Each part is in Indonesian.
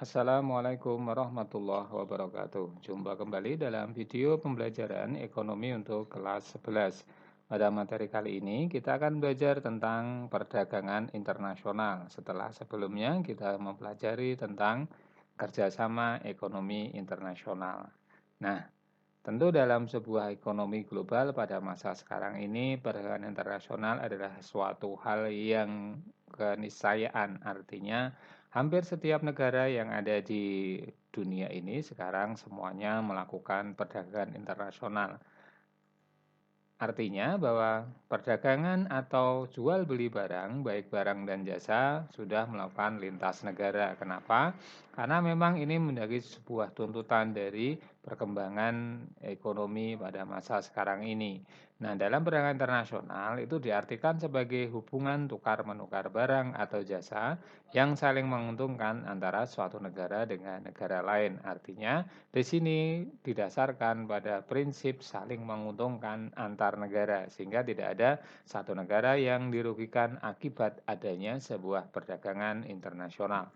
Assalamualaikum warahmatullahi wabarakatuh. Jumpa kembali dalam video pembelajaran ekonomi untuk kelas 11. Pada materi kali ini kita akan belajar tentang perdagangan internasional. Setelah sebelumnya kita mempelajari tentang kerjasama ekonomi internasional. Nah, tentu dalam sebuah ekonomi global pada masa sekarang ini, perdagangan internasional adalah suatu hal yang keniscayaan. Artinya, hampir setiap negara yang ada di dunia ini sekarang semuanya melakukan perdagangan internasional. Artinya bahwa perdagangan atau jual beli barang, baik barang dan jasa, sudah melakukan lintas negara. Kenapa? Karena memang ini menjadi sebuah tuntutan dari perkembangan ekonomi pada masa sekarang ini. Nah, dalam perdagangan internasional itu diartikan sebagai hubungan tukar-menukar barang atau jasa yang saling menguntungkan antara suatu negara dengan negara lain. Artinya, di sini didasarkan pada prinsip saling menguntungkan antar negara, sehingga tidak ada satu negara yang dirugikan akibat adanya sebuah perdagangan internasional.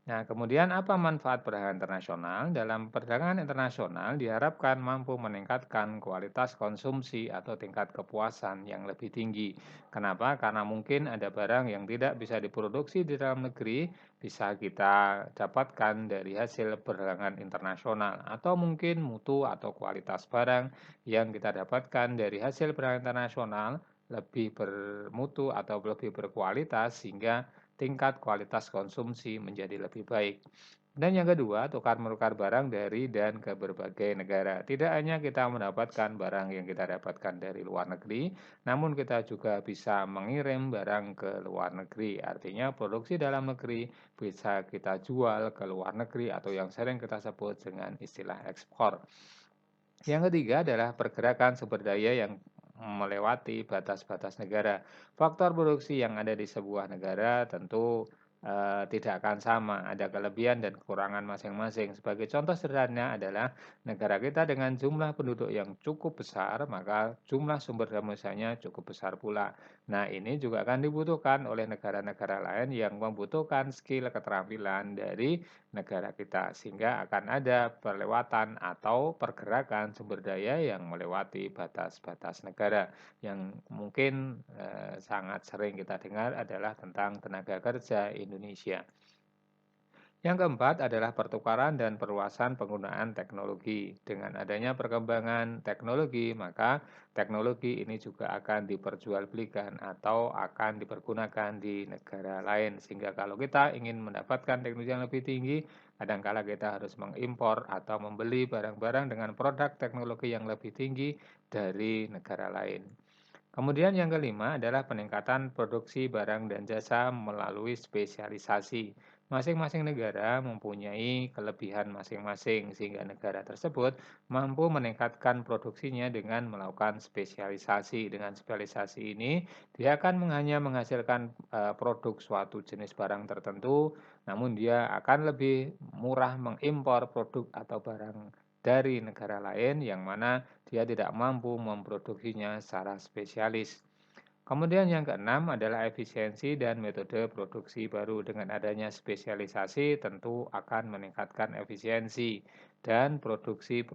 Nah, kemudian apa manfaat perdagangan internasional? Dalam perdagangan internasional diharapkan mampu meningkatkan kualitas konsumsi atau tingkat kepuasan yang lebih tinggi. Kenapa? Karena mungkin ada barang yang tidak bisa diproduksi di dalam negeri, bisa kita dapatkan dari hasil perdagangan internasional, atau mungkin mutu atau kualitas barang yang kita dapatkan dari hasil perdagangan internasional lebih bermutu atau lebih berkualitas sehingga tingkat kualitas konsumsi menjadi lebih baik. Dan yang kedua, tukar-menukar barang dari dan ke berbagai negara. Tidak hanya kita mendapatkan barang yang kita dapatkan dari luar negeri, namun kita juga bisa mengirim barang ke luar negeri. Artinya produksi dalam negeri bisa kita jual ke luar negeri atau yang sering kita sebut dengan istilah ekspor. Yang ketiga adalah pergerakan sumber daya yang melewati batas-batas negara. Faktor produksi yang ada di sebuah negara tentu tidak akan sama, ada kelebihan dan kekurangan masing-masing. Sebagai contoh sederhana adalah negara kita dengan jumlah penduduk yang cukup besar, maka jumlah sumber daya manusianya cukup besar pula. Nah, ini juga akan dibutuhkan oleh negara-negara lain yang membutuhkan skill keterampilan dari negara kita, sehingga akan ada perlewatan atau pergerakan sumber daya yang melewati batas-batas negara. Yang mungkin sangat sering kita dengar adalah tentang tenaga kerja Indonesia. Yang keempat adalah pertukaran dan perluasan penggunaan teknologi. Dengan adanya perkembangan teknologi, maka teknologi ini juga akan diperjualbelikan atau akan dipergunakan di negara lain. Sehingga kalau kita ingin mendapatkan teknologi yang lebih tinggi, kadangkala kita harus mengimpor atau membeli barang-barang dengan produk teknologi yang lebih tinggi dari negara lain. Kemudian yang kelima adalah peningkatan produksi barang dan jasa melalui spesialisasi. Masing-masing negara mempunyai kelebihan masing-masing, sehingga negara tersebut mampu meningkatkan produksinya dengan melakukan spesialisasi. Dengan spesialisasi ini, dia akan hanya menghasilkan produk suatu jenis barang tertentu, namun dia akan lebih murah mengimpor produk atau barang dari negara lain yang mana dia tidak mampu memproduksinya secara spesialis. Kemudian yang keenam adalah efisiensi dan metode produksi baru. Dengan adanya spesialisasi tentu akan meningkatkan efisiensi dan produksi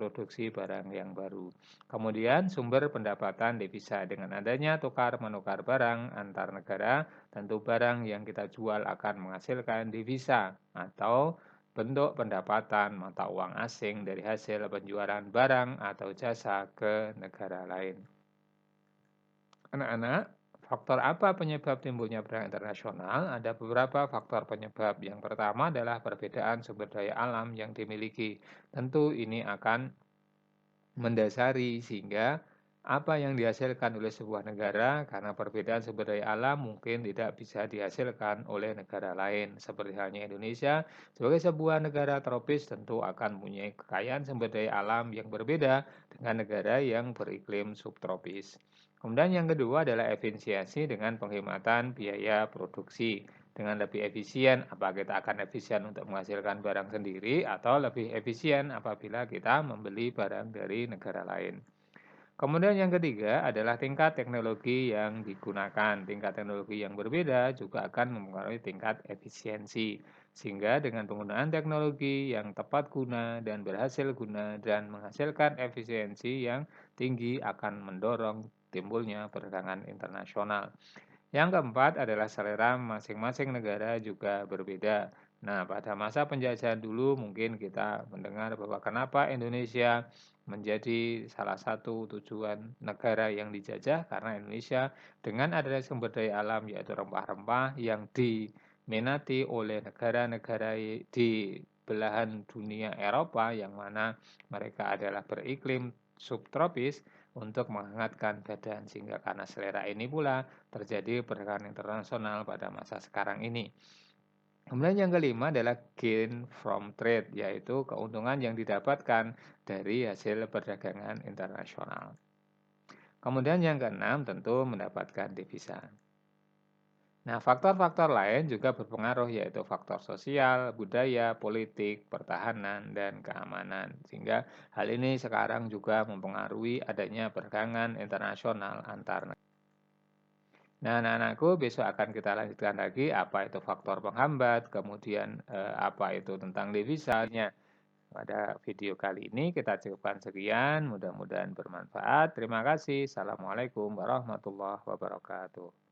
barang yang baru. Kemudian sumber pendapatan devisa. Dengan adanya tukar-menukar barang antar negara, tentu barang yang kita jual akan menghasilkan devisa atau bentuk pendapatan mata uang asing dari hasil penjualan barang atau jasa ke negara lain. Anak-anak, faktor apa penyebab timbulnya perang internasional? Ada beberapa faktor penyebab. Yang pertama adalah perbedaan sumber daya alam yang dimiliki. Tentu ini akan mendasari sehingga apa yang dihasilkan oleh sebuah negara karena perbedaan sumber daya alam mungkin tidak bisa dihasilkan oleh negara lain. Seperti halnya Indonesia, sebagai sebuah negara tropis tentu akan mempunyai kekayaan sumber daya alam yang berbeda dengan negara yang beriklim subtropis. Kemudian yang kedua adalah efisiensi dengan penghematan biaya produksi. Dengan lebih efisien, apa kita akan efisien untuk menghasilkan barang sendiri atau lebih efisien apabila kita membeli barang dari negara lain. Kemudian yang ketiga adalah tingkat teknologi yang digunakan. Tingkat teknologi yang berbeda juga akan mempengaruhi tingkat efisiensi. Sehingga dengan penggunaan teknologi yang tepat guna dan berhasil guna dan menghasilkan efisiensi yang tinggi akan mendorong timbulnya perdagangan internasional. Yang keempat adalah selera masing-masing negara juga berbeda. Nah, pada masa penjajahan dulu mungkin kita mendengar bahwa kenapa Indonesia menjadi salah satu tujuan negara yang dijajah karena Indonesia dengan adanya sumber daya alam yaitu rempah-rempah yang diminati oleh negara-negara di belahan dunia Eropa yang mana mereka adalah beriklim subtropis untuk menghangatkan badan sehingga karena selera ini pula terjadi perdagangan internasional pada masa sekarang ini. Kemudian yang kelima adalah gain from trade, yaitu keuntungan yang didapatkan dari hasil perdagangan internasional. Kemudian yang keenam tentu mendapatkan devisa. Nah, faktor-faktor lain juga berpengaruh yaitu faktor sosial, budaya, politik, pertahanan, dan keamanan. Sehingga hal ini sekarang juga mempengaruhi adanya perdagangan internasional antar negara. Nah, anak-anakku, besok akan kita lanjutkan lagi apa itu faktor penghambat, kemudian apa itu tentang devisanya. Pada video kali ini kita cukupkan sekian, mudah-mudahan bermanfaat. Terima kasih. Assalamualaikum warahmatullahi wabarakatuh.